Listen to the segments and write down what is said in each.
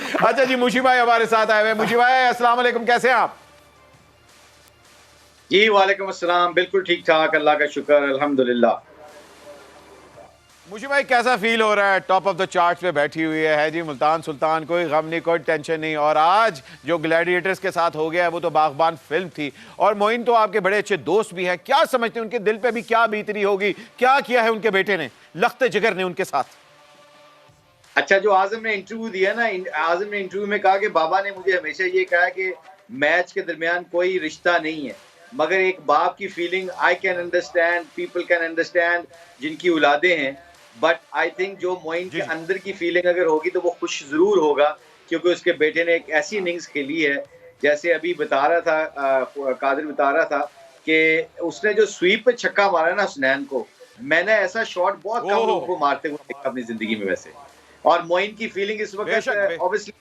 अच्छा जी, मुशी भाई हमारे साथ आए हुए। मुशी भाई अस्सलाम वालेकुम, कैसे हैं आप? जी वालेकुम अस्सलाम, बिल्कुल ठीक ठाक, अल्लाह का शुक्र, अल्हम्दुलिल्लाह। मुशी भाई कैसा फील हो रहा है? टॉप ऑफ द चार्ट्स पे बैठी हुई है जी मुल्तान सुल्तान, कोई गम नहीं, कोई टेंशन नहीं। और आज जो ग्लैडिएटर्स के साथ हो गया है वो तो बागबान फिल्म थी। और मोइन तो आपके बड़े अच्छे दोस्त भी हैं, क्या समझते हैं उनके दिल पे भी क्या बीतरी होगी? क्या किया है उनके बेटे ने, लख्ते जिगर ने उनके साथ? अच्छा, जो आज़म ने इंटरव्यू दिया ना, आज़म ने इंटरव्यू में कहा कि बाबा ने मुझे हमेशा ये कहा कि मैच के दरमियान कोई रिश्ता नहीं है, मगर एक बाप की feeling I can understand, people can understand, जिनकी औलादे हैं। बट आई थिंक जो मोइन के अंदर की फीलिंग अगर होगी तो वो खुश जरूर होगा, क्योंकि उसके बेटे ने एक ऐसी इनिंग्स खेली है। जैसे अभी बता रहा था कादिर बता रहा था कि उसने जो स्वीप पे छक्का मारा ना हुसनैन को, मैंने ऐसा शॉट बहुत कम लोगों को मारते हुए देखा अपनी जिंदगी में वैसे। और मोइन की फीलिंग इस वक्त ऑब्वियसली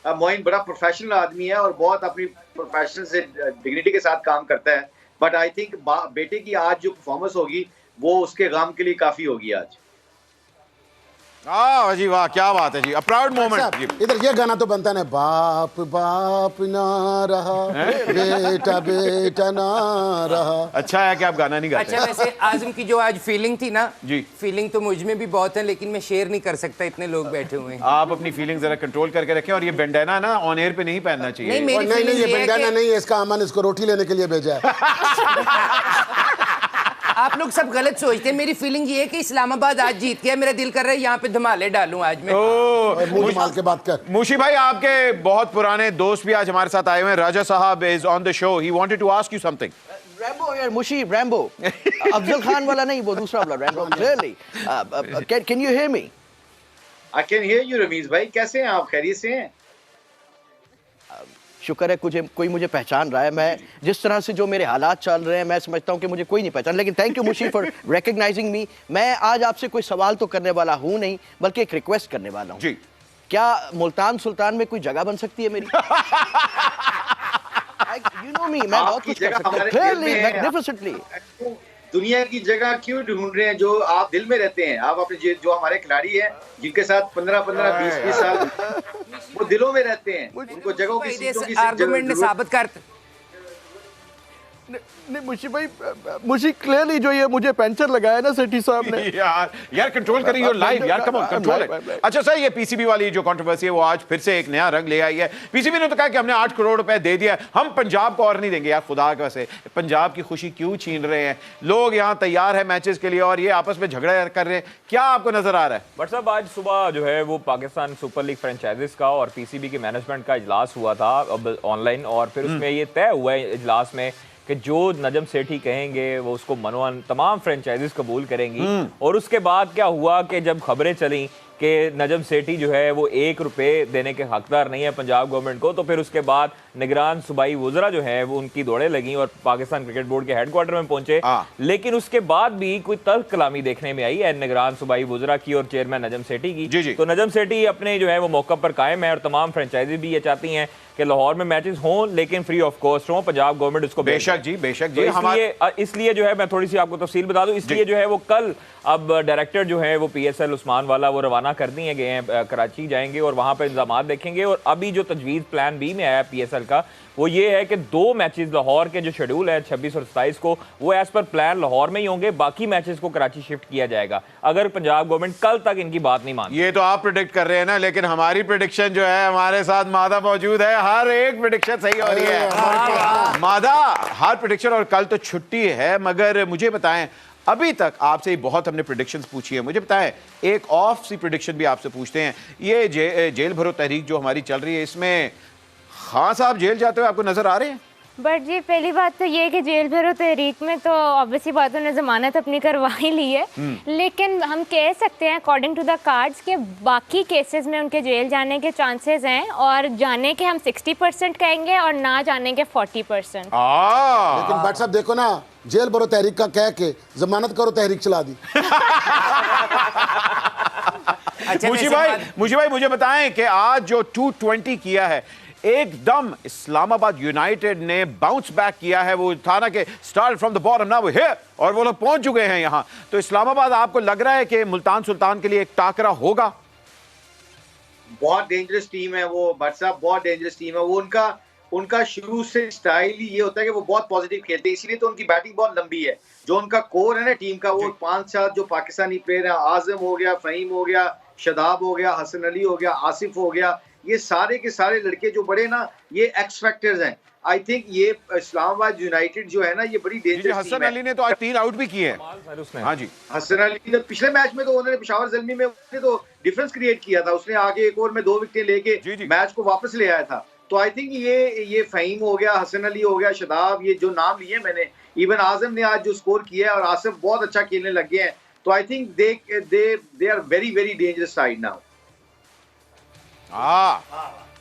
मोइन बड़ा प्रोफेशनल आदमी है और बहुत अपनी प्रोफेशनल से डिग्निटी के साथ काम करता है। बट आई थिंक बेटे की आज जो परफॉर्मेंस होगी वो उसके गम के लिए काफी होगी आज। जी वाह, क्या बात है जी, अ प्राउड मोमेंट। इधर ये गाना तो बनता है ना, बाप बाप ना रहा, बेटा बेटा ना रहा। अच्छा है कि आप गाना नहीं गाते। अच्छा, वैसे आज़म की जो आज फीलिंग थी ना जी, फीलिंग तो मुझ में भी बहुत है, लेकिन मैं शेयर नहीं कर सकता, इतने लोग बैठे हुए हैं। आप अपनी फीलिंग जरा कंट्रोल करके रखें। और ये बेंडाना ना ऑन एयर पे नहीं पहनना चाहिए। नहीं, मेरी नहीं फीलिंग ये ये है बेंडाना कि नहीं है, इसका अमन इसको रोटी लेने के लिए भेजा है। आप लोग सब गलत सोचते हैं। मेरी फीलिंग ये है कि इस्लामाबाद आज जीत गया, मेरा दिल कर रहा है यहाँ पे धमाले डालूं आज मैं। मुंह माल के बात कर। मुशी भाई, आपके बहुत पुराने दोस्त भी आज हमारे साथ आए हुए हैं। Raja Sahab is on the show, he wanted to ask you something. Rambo यार, मुशी रैम्बो, अफजल खान वाला नहीं, वो दूसरा वाला Rambo. Clearly can you hear me? I can hear you Ramiz भाई, कैसे हैं आप? खैरियत से हैं? शुक्र है कोई मुझे पहचान रहा है। मैं जिस तरह से जो मेरे हालात चल रहे हैं, मैं समझता हूं कि मुझे कोई नहीं पहचान, लेकिन thank you Munshi for recognising मी। मैं आज आपसे कोई सवाल तो करने वाला हूं नहीं, बल्कि एक रिक्वेस्ट करने वाला हूं। जी, क्या मुल्तान सुल्तान में कोई जगह बन सकती है मेरी? You know me, मैं बहुत कुछ कर सकता हूं। Clearly, magnificently. दुनिया की जगह क्यों ढूंढ रहे हैं? जो आप दिल में रहते हैं, आप अपने जो हमारे खिलाड़ी हैं जिनके साथ 15-15 20-20 साल वो दिलों में रहते हैं, उनको जगहों की सीटों की आर्गुमेंट ने साबित कर। नहीं मुशी भाई, मुशी क्लियरली जो ये मुझे पेंचर लगाया ना सेठी साहब ने। यार कंट्रोल करिए, योर लाइव यार, कम ऑन कंट्रोल इट। अच्छा सर, ये पीसीबी वाली जो कंट्रोवर्सी है वो आज फिर से एक नया रंग ले आई है। पीसीबी ने तो कहा कि हमने 8 करोड़ रुपए दे दिया, हम पंजाब को और नहीं देंगे। यार खुदा के वैसे पंजाब की खुशी क्यों छीन रहे हैं? लोग यहाँ तैयार है मैचेस के लिए और ये आपस में झगड़ा कर रहे हैं, क्या आपको नजर आ रहा है? बट साहब, आज सुबह जो है वो पाकिस्तान सुपर लीग फ्रेंचाइजीज का और पीसीबी के मैनेजमेंट का इजलास हुआ था ऑनलाइन, और फिर उसमें ये तय हुआ है इजलास में कि जो नजम सेठी कहेंगे वो उसको मनवान तमाम फ्रेंचाइजीज कबूल करेंगी। और उसके बाद क्या हुआ कि जब खबरें चली कि नजम सेठी जो है वो 1 रुपए देने के हकदार नहीं है पंजाब गवर्नमेंट को, तो फिर उसके बाद निगरान सूबाई वुज़रा जो है वो उनकी दौड़े लगी और पाकिस्तान क्रिकेट बोर्ड के हेडक्वार्टर में पहुंचे। लेकिन उसके बाद भी कोई तल्ख कलामी देखने में आई है निगरान सूबाई वुज़रा की और चेयरमैन नजम सेठी की। तो नजम सेठी अपने जो है वो मौका पर कायम है और तमाम फ्रेंचाइजी भी ये चाहती हैं कि लाहौर में मैचेस हों लेकिन फ्री ऑफ कॉस्ट हों, पंजाब गवर्नमेंट उसको बेशक जी, बेशक जी। इसलिए जो है मैं थोड़ी सी आपको तफसील बता दूं, इसलिए जो है वो कल अब डायरेक्टर जो है वो पीएसएल उस्मान वाला वो रवाना कर दिए गए हैं, कराची जाएंगे और वहां पर इंतजाम देखेंगे। और अभी जो तजवीज़ प्लान बी में आया पीएसएल का वो ये है कि 2 मैचेस लाहौर के जो शेड्यूल है 26 और 27 को वो एज पर प्लान लाहौर में ही होंगे, बाकी मैचेस को कराची शिफ्ट किया जाएगा अगर पंजाब गवर्नमेंट कल तक इनकी बात नहीं मानती। ये तो आप प्रेडिक्ट कर रहे हैं ना, लेकिन हमारी प्रेडिक्शन जो है, हमारे साथ मादा मौजूद है, हर एक प्रेडिक्शन सही हो रही है। मादा, हर प्रेडिक्शन, और कल तो छुट्टी है। मगर मुझे बताएं, अभी तक आपसे बहुत हमने प्रेडिक्शंस पूछी है, मुझे बताएं एक ऑफ सी प्रेडिक्शन भी आपसे पूछते हैं। ये जेल भरो तहरीक जो हमारी चल रही है, इसमें खान साहब जेल जाते हुए आपको नजर आ रहे हैं? बट जी पहली बात तो ये कि जेल भरो तहरीक में तो ऑब्वियसली बात उन्होंने जमानत अपनी करवा ही ली है, लेकिन हम कह सकते हैं अकॉर्डिंग टू द कार्ड्स के बाकी केसेस में उनके जेल जाने के चांसेस हैं, और जाने के हम 60% कहेंगे और ना जाने के 40%। लेकिन बट साहब देखो ना, जेल भरो तहरीक का कह के जमानत करो तहरीक चला दी। अच्छा, मुशी भाई मुझे बताएं कि आज जो 220 किया है, एकदम इस्लामाबाद यूनाइटेड ने बाउंस बैक किया है। वो था ना कि start from the bottom, now here, और वो लोग पहुंच चुके हैं यहां। तो इस्लामाबाद, आपको लग रहा है कि मुल्तान सुल्तान के लिए एक टाकरा होगा? बहुत डेंजरस टीम है वो, भट्ट साहब बहुत डेंजरस टीम है वो। उनका शुरू से स्टाइल ही ये होता है कि वो बहुत पॉजिटिव खेलते हैं, इसीलिए तो उनकी बैटिंग बहुत लंबी है। जो उनका कोर है ना टीम का, वो 5-7 जो पाकिस्तानी प्लेयर है, आजम हो गया, फहीम हो गया, शदाब हो गया, हसन अली हो गया, आसिफ हो गया, ये सारे के सारे लड़के जो बड़े ना, ये एक्स फैक्टर्स हैं। आई थिंक ये इस्लामाबाद यूनाइटेड जो है ना, ये बड़ी डेंजरस हसन अली ने तो आज 3 आउट भी किए हैं। हाँ जी, हसन अली ने पिछले मैच में तो उन्होंने पेशावर ज़ल्मी में उसने तो डिफरेंस क्रिएट किया था, उसने आगे एक ओवर में 2 विकेटें लेके मैच को वापस ले आया था। तो आई थिंक ये फहीम हो गया, हसन अली हो गया, शदाब, ये जो नाम लिए मैंने, इवन आजम ने आज जो स्कोर किया है और आसिफ बहुत अच्छा खेलने लग गए हैं। तो I think they are very very dangerous side now.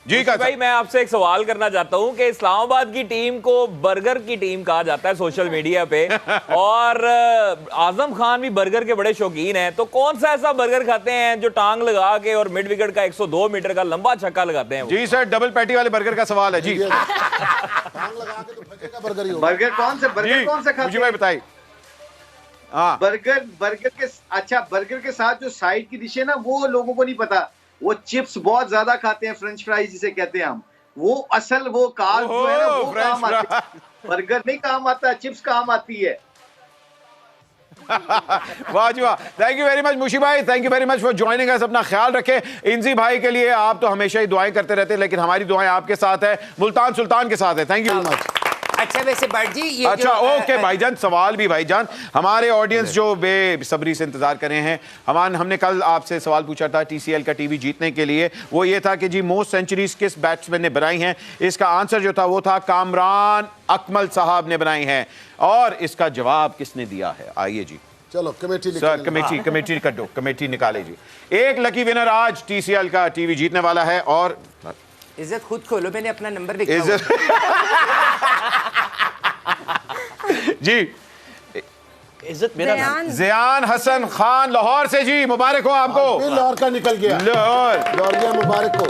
जी का भाई मैं आपसे एक सवाल करना चाहता हूं कि इस्लामाबाद की टीम को बर्गर की टीम कहा जाता है सोशल मीडिया पे और आजम खान भी बर्गर के बड़े शौकीन हैं, तो कौन सा ऐसा बर्गर खाते हैं जो टांग लगा के और मिड विकेट का 102 मीटर का लंबा छक्का लगाते हैं? जी सर, डबल पैटी वाले बर्गर का सवाल है जी। बर्गर कौन सा मुझे भाई बताइए। बर्गर के साथ जो साइड की डिश है ना, वो लोगों को नहीं पता। वो चिप्स बहुत ज्यादा खाते हैं, फ्रेंच फ्राइज जिसे कहते हैं हम, वो असल वो कार्ब जो है ना, वो काम आती है। बर्गर नहीं काम आता, चिप्स काम आती है। वाह जी वाह, थैंक यू वेरी मच मुशी भाई, thank you very much for joining us. अपना ख्याल रखें। इंजी भाई के लिए आप तो हमेशा ही दुआएं करते रहते हैं, लेकिन हमारी दुआएं आपके साथ है, मुल्तान सुल्तान के साथ है। Thank you very much. अच्छा वैसे भट्ट जी ये अच्छा ओके भाईजान, सवाल भी भाईजान, हमारे ऑडियंस जो बेसब्री से इंतजार कर रहे हैं, हमने कल आपसे सवाल पूछा था टीसीएल का टीवी जीतने के लिए, वो ये था कि जी मोस्ट सेंचुरीज किस बैट्समैन ने बनाई हैं। इसका आंसर जो था वो था कामरान अकमल साहब ने बनाई हैं। और इसका जवाब किसने दिया है? आइए जी, चलो कमेटी सर कमेटी कर दो, कमेटी निकाले जी। एक लकी विनर आज टीसीएल का टीवी जीतने वाला है। और इज्जत खुद खोलो, मैंने अपना नंबर लिखा हुआ इज्जत जी, इज्जत मेरा ज़ियान हसन खान लाहौर से जी, मुबारक हो आपको। लाहौर का निकल गया, लाहौर मुबारक हो।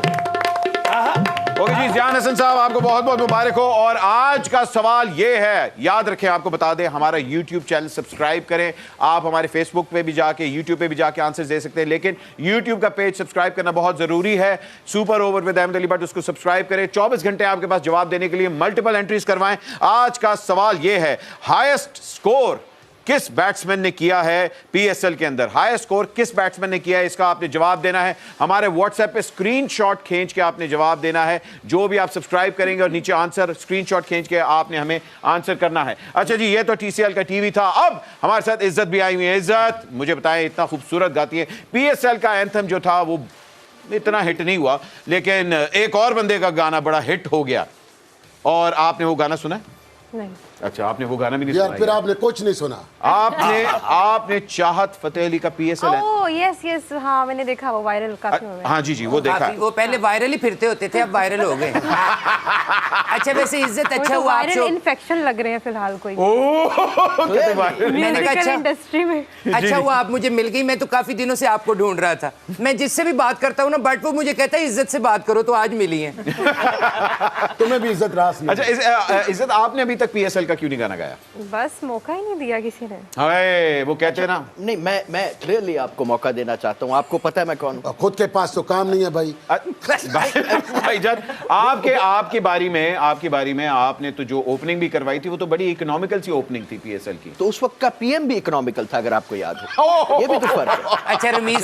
ओके जी, ज़ियान हसन साहब आपको बहुत बहुत मुबारक हो। और आज का सवाल ये है, याद रखें, आपको बता दें, हमारा यूट्यूब चैनल सब्सक्राइब करें। आप हमारे फेसबुक पे भी जाके, यूट्यूब पे भी जाके आंसर दे सकते हैं, लेकिन यूट्यूब का पेज सब्सक्राइब करना बहुत जरूरी है। Super over with Ahmad Ali Bhatt, उसको सब्सक्राइब करें। 24 घंटे आपके पास जवाब देने के लिए, मल्टीपल एंट्रीज करवाएं। आज का सवाल ये है, हाईएस्ट स्कोर किस बैट्समैन ने किया है पीएसएल के अंदर? हाईएस्ट स्कोर किस बैट्समैन ने किया है, इसका आपने जवाब देना है। हमारे व्हाट्सएप पे स्क्रीनशॉट खींच के आपने जवाब देना है। जो भी आप सब्सक्राइब करेंगे और नीचे आंसर स्क्रीनशॉट खींच के आपने हमें आंसर करना है। अच्छा जी, ये तो टीसीएल का टीवी था। अब हमारे साथ इज्जत भी आई हुई है। इज्जत, मुझे बताएं, इतना खूबसूरत गाती है। पीएसएल का एंथम जो था वो इतना हिट नहीं हुआ, लेकिन एक और बंदे का गाना बड़ा हिट हो गया। और आपने वो गाना सुना? नहीं। अच्छा, आपने वो गाना भी नहीं यार सुना? फिर आपने कुछ नहीं सुना। आपने चाहत फतेह अली का पीएसएल है? ओह यस, हाँ मैंने देखा, वो वायरल काफी हुआ है। हाँ जी, वो देखा है। वो पहले वायरल ही फिरते होते थे, अब वायरल हो गए। अच्छा वैसे इज्जत, अच्छा हुआ आप वायरल इन्फेक्शन लग रहे हैं फिलहाल कोई मैंने कहा अच्छा इंडस्ट्री में। अच्छा हुआ आप मुझे मिल गई, मैं तो काफी दिनों से आपको ढूंढ रहा था। मैं जिससे भी बात करता हूँ ना बट वो मुझे कहता है इज्जत से बात करो, तो आज मिली है। तुम्हें भी इज्जत रास नहीं। अच्छा इज्जत, आपने अभी तक पीएसएल का क्यों नहीं गाना गाया? बस मौका ही नहीं दिया किसी ने। हाय, वो कहते हैं ना। नहीं, मैं क्लियरली आपको मौका देना चाहता हूँ। आपको पता है मैं कौन हूँ? खुद के पास तो काम नहीं है भाई। भाईजान, आपकी बारी में आपने तो जो ओपनिंग भी करवाई थी, वो तो बड़ी इकोनॉमिकल सी ओपनिंग थी पीएसएल की। तो उस वक्त का पीएम भी इकोनॉमिकल था, अगर आपको याद हो। ये भी तो फर्क है। अच्छा रमीज